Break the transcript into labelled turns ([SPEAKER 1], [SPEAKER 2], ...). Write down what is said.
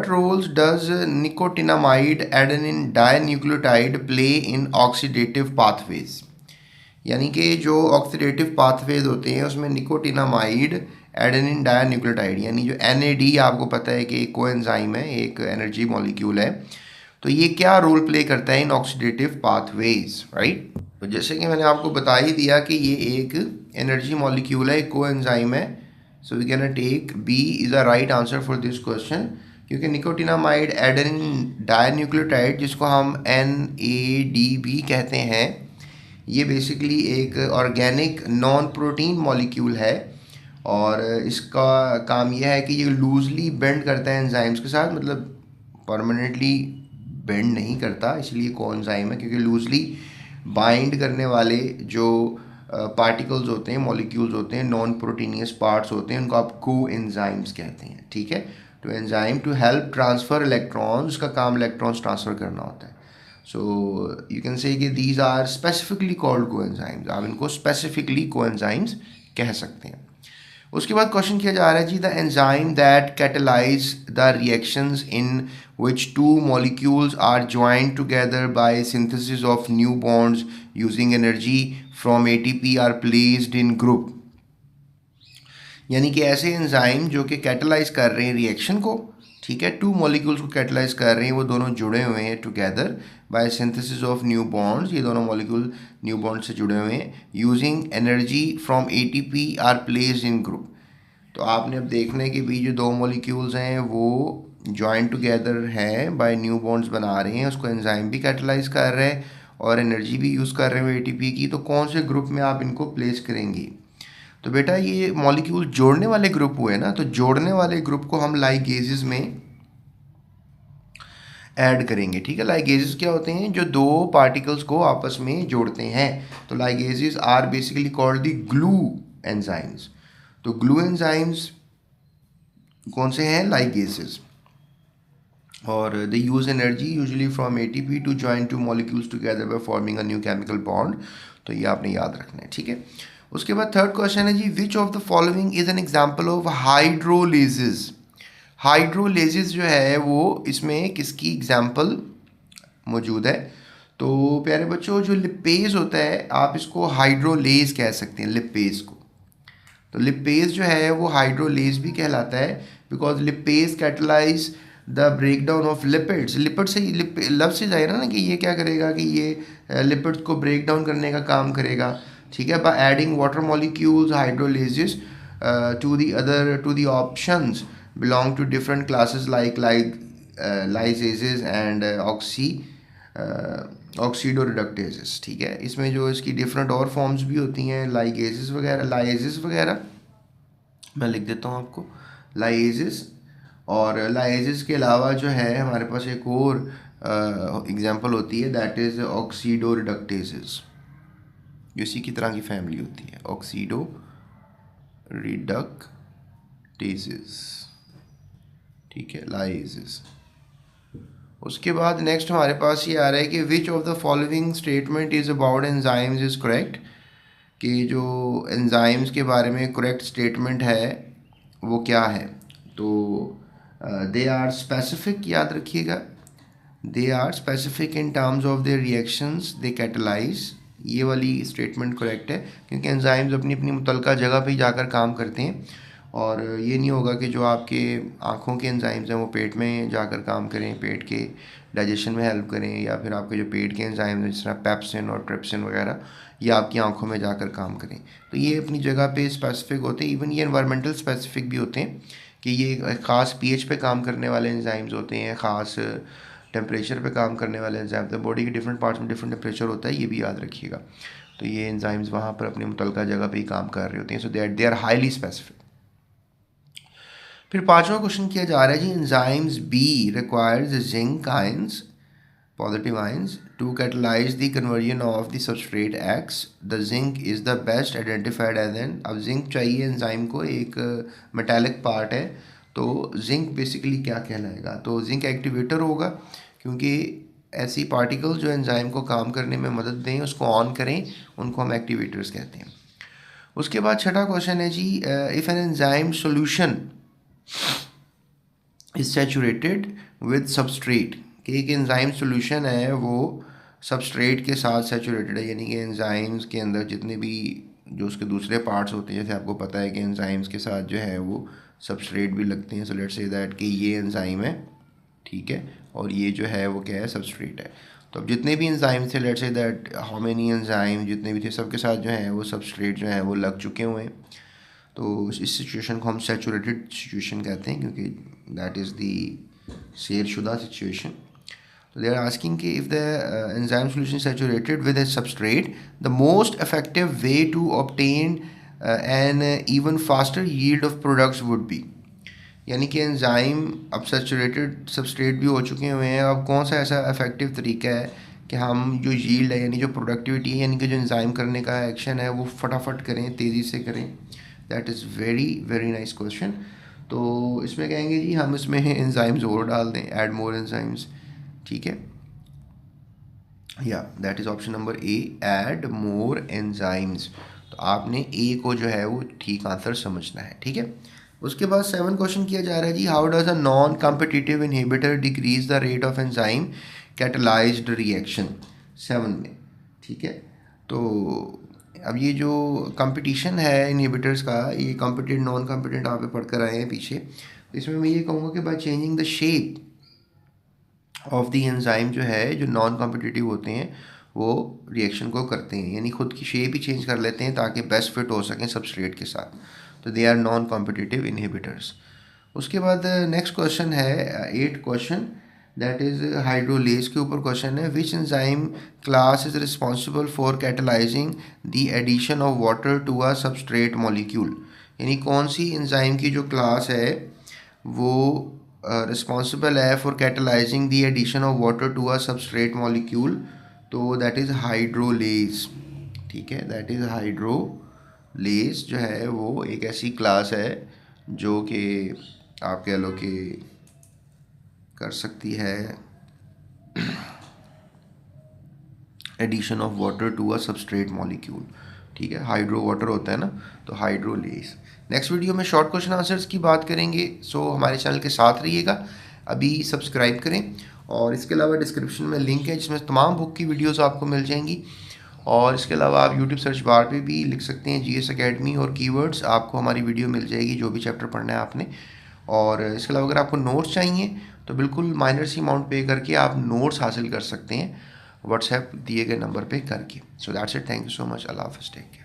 [SPEAKER 1] What roles does nicotinamide adenine dinucleotide play in oxidative pathways? यानी कि जो oxidative pathways होते हैं उसमें निकोटिनामाइड एडेनिन डायन्यूक्लियोटाइड यानी जो NAD आपको पता है कि एक कोएंजाइम है, एक एनर्जी मॉलिक्यूल है, तो ये क्या रोल प्ले करता है इन ऑक्सीडेटिव पाथवेज, राइट। तो जैसे कि मैंने आपको बता ही दिया कि ये एक एनर्जी मॉलिक्यूल है, एक कोएंजाइम है, so we can take B is a right answer for this question, क्योंकि निकोटिनामाइड एडेनिन डायन्यूक्लियोटाइड जिसको हम NAD भी कहते हैं, ये बेसिकली एक ऑर्गेनिक नॉन प्रोटीन मॉलिक्यूल है और इसका काम यह है कि ये लूजली बेंड करता है एंजाइम्स के साथ, मतलब परमानेंटली बेंड नहीं करता, इसलिए कोएंजाइम है, क्योंकि लूजली बाइंड करने वाले जो पार्टिकल्स होते हैं, मॉलिक्यूल्स होते हैं, नॉन प्रोटीनियस पार्ट्स होते हैं, उनको आप कोएंजाइम्स कहते हैं, ठीक है। तो enzyme to help transfer electrons, का काम इलेक्ट्रॉन्स ट्रांसफ़र करना होता है। सो यू कैन से कि these are specifically called coenzymes, आप इनको स्पेसिफिकली कोएंजाइम्स कह सकते हैं। उसके बाद क्वेश्चन किया जा रहा है जी, the enzyme that catalyse the reactions in which two molecules are joined together by synthesis of new bonds using energy from ATP are placed in group। यानी कि ऐसे एंजाइम जो कि कैटलाइज कर रहे हैं रिएक्शन को, ठीक है, टू मॉलिक्यूल्स को कैटलाइज कर रहे हैं, वो दोनों जुड़े हुए हैं together by synthesis of new bonds, ये दोनों मॉलिक्यूल न्यू बॉन्ड से जुड़े हुए हैं, using energy from ATP are placed in group. तो आपने अब देखना है कि भी जो दो मॉलिक्यूल्स हैं वो जॉइन टुगेदर हैं, बाय न्यू बॉन्ड्स बना रहे हैं, उसको एंजाइम भी कैटलाइज कर रहे हैं और एनर्जी भी यूज़ कर रहे हैं ATP की, तो कौन से ग्रुप में आप इनको प्लेस करेंगे? तो बेटा ये मॉलिक्यूल जोड़ने वाले ग्रुप हुए ना, तो जोड़ने वाले ग्रुप को हम लाइगेजेस में ऐड करेंगे, ठीक है। लाइगेजेस क्या होते हैं? जो दो पार्टिकल्स को आपस में जोड़ते हैं। तो ligases are basically called the glue enzymes. तो ग्लू एंजाइम्स कौन से हैं? लाइगेजेस। और they use energy usually from ATP to join two molecules together by forming a new chemical bond. तो ये आपने याद रखना है, ठीक है। उसके बाद थर्ड क्वेश्चन है जी, which of the following is an example of hydrolysis. Hydrolysis जो है वो इसमें किसकी एग्जाम्पल मौजूद है? तो प्यारे बच्चों, जो लिपेज होता है आप इसको हाइड्रोलेज कह सकते हैं, लिपेज को। तो लिपेज जो है वो हाइड्रोलेज भी कहलाता है, because lipase catalyse the break down of lipids. Lipid से लफ्ज़ से जाए ना कि ये क्या करेगा कि ये लिपिड्स को ब्रेक डाउन करने का काम करेगा, ठीक है, by adding water molecules hydrolysis to the options belong to different classes like ligases and oxidoreductases, ठीक है। इसमें जो इसकी डिफरेंट और फॉर्म्स भी होती हैं, लाइगेजेस वगैरह, लाइजेस वगैरह, मैं लिख देता हूँ आपको, लाइजेस। और लाइजेस के अलावा जो है हमारे पास एक और एग्जांपल होती है, दैट इज़ ऑक्सीडोरिडक्टेजेस, जो इसी की तरह की फैमिली होती है, ऑक्सीडोरिडक्टेजेस, ठीक है, लाइजेस। उसके बाद नेक्स्ट हमारे पास ये आ रहा है कि विच of the following statement is about enzymes is correct. कि जो एंजाइम्स के बारे में करेक्ट स्टेटमेंट है वो क्या है? तो दे आर स्पेसिफिक, याद रखिएगा, they are specific in terms of their reactions they catalyse. ये वाली स्टेटमेंट करेक्ट है, क्योंकि एंजाइम्स अपनी अपनी मुतलका जगह पे ही जाकर काम करते हैं, और ये नहीं होगा कि जो आपके आँखों के एंजाइम्स हैं वो पेट में जाकर काम करें, पेट के डाइजेशन में हेल्प करें, या फिर आपके जो पेट के एंजाइम्स हैं जिस तरह पेप्सिन और ट्रिप्सिन वगैरह, ये आपकी आंखों में जाकर काम करें। तो ये अपनी जगह पे स्पेसिफिक होते हैं। इवन ये एनवायरमेंटल स्पेसिफिक भी होते हैं कि ये ख़ास pH पे काम करने वाले एंजाइम्स होते हैं, ख़ास टेम्परेचर पे काम करने वाले एंजाइम्स। तो बॉडी के डिफरेंट पार्ट्स में डिफरेंट टेम्परेचर होता है, ये भी याद रखिएगा। तो ये एंजाइम्स वहाँ पर अपनी मुतलका जगह पे ही काम कर रहे होते हैं, so that they are highly specific. फिर पांचवा क्वेश्चन किया जा रहा है जी, enzymes B requires zinc ions, positive ions, to catalyze the conversion of the substrate X. The zinc is the best identified as an, अब zinc चाहिए enzyme को, एक मेटालिक पार्ट है, तो zinc बेसिकली क्या कहलाएगा? तो zinc एक्टिवेटर होगा, क्योंकि ऐसी पार्टिकल्स जो एंजाइम को काम करने में मदद दें, उसको ऑन करें, उनको हम एक्टिवेटर्स कहते हैं। उसके बाद छठा क्वेश्चन है जी, if an enzyme solution is saturated with substrate, कि एक एंजाइम सॉल्यूशन है वो सबस्ट्रेट के साथ सैचुरेटेड है, यानी कि एंजाइम्स के अंदर जितने भी जो उसके दूसरे पार्ट्स होते हैं, जैसे आपको पता है कि एंजाइम्स के साथ जो है वो सबस्ट्रेट भी लगते हैं। सो लेट्स से दैट कि ये एंजाइम है, ठीक है, और ये जो है वो क्या है, सबस्ट्रेट है। तो अब जितने भी एंजाइम थे, let's say that how many enzyme जितने भी थे, सबके साथ जो है वो सबस्ट्रेट जो है वो लग चुके हुए हैं। तो इस सिचुएशन को हम सैचुरेटेड सिचुएशन कहते हैं, क्योंकि दैट इज़ दी शेरशुदा situation. So they are asking कि if the enzyme solution is saturated with a substrate, the most effective way to obtain an even faster yield of products would be, यानी कि enzyme अब saturated substrate भी हो चुके हुए हैं, अब कौन सा ऐसा इफेक्टिव तरीका है कि हम जो यील्ड है यानी जो प्रोडक्टिविटी है यानी कि जो एंजाइम करने का एक्शन है वो फटाफट करें, तेज़ी से करें। That is very very nice question. तो इसमें कहेंगे जी हम इसमें एंजाइम्स और डाल दें, ऐड मोर एंजाइम्स, ठीक है, या that is option number A, add more enzymes. तो आपने ए को जो है वो ठीक आंसर समझना है, ठीक है। उसके बाद 7 क्वेश्चन किया जा रहा है जी, how does a non competitive inhibitor decrease the rate of enzyme catalysed reaction, 7 में, ठीक है। तो अब ये जो कंपटीशन है इनहिबिटर्स का, ये कॉम्पिटेंट नॉन कॉम्पिटेंट आप पढ़ कर आए हैं पीछे, तो इसमें मैं ये कहूँगा कि by changing the shape of the enzyme जो है, जो नॉन कॉम्पिटिटिव होते हैं वो रिएक्शन को करते हैं, यानी खुद की शेप ही चेंज कर लेते हैं ताकि बेस्ट फिट हो सकें सबस्ट्रेट के साथ, तो they are non competitive inhibitors. उसके बाद नेक्स्ट क्वेश्चन है 8 क्वेश्चन, दैट इज़ हाइड्रोलेज के ऊपर क्वेश्चन है, which enzyme class is responsible for catalysing the addition of water to a substrate molecule, यानी कौन सी एंजाइम की जो क्लास है वो रिस्पॉन्सिबल है for catalysing the addition of water to a substrate molecule, तो दैट इज़ हाइड्रोलेज, ठीक है, दैट इज़ हाइड्रोलेज जो है वो एक ऐसी क्लास है जो कि आप कह लो कि कर सकती है addition of water to a substrate molecule, ठीक है, हाइड्रो वाटर होता है ना, तो हाइड्रोलेज। नेक्स्ट वीडियो में शॉर्ट क्वेश्चन आंसर्स की बात करेंगे, सो हमारे चैनल के साथ रहिएगा, अभी सब्सक्राइब करें, और इसके अलावा डिस्क्रिप्शन में लिंक है जिसमें तमाम बुक की वीडियोस आपको मिल जाएंगी, और इसके अलावा आप यूट्यूब सर्च बार पे भी लिख सकते हैं जीएस एकेडमी और कीवर्ड्स, आपको हमारी वीडियो मिल जाएगी जो भी चैप्टर पढ़ना है आपने। और इसके अलावा अगर आपको नोट्स चाहिए तो बिल्कुल माइनर सी अमाउंट पे करके आप नोट्स हासिल कर सकते हैं व्हाट्सएप दिए गए नंबर पे करके। So that's it, thank you so much, अल्लाह हाफ़िज़, टेक केयर।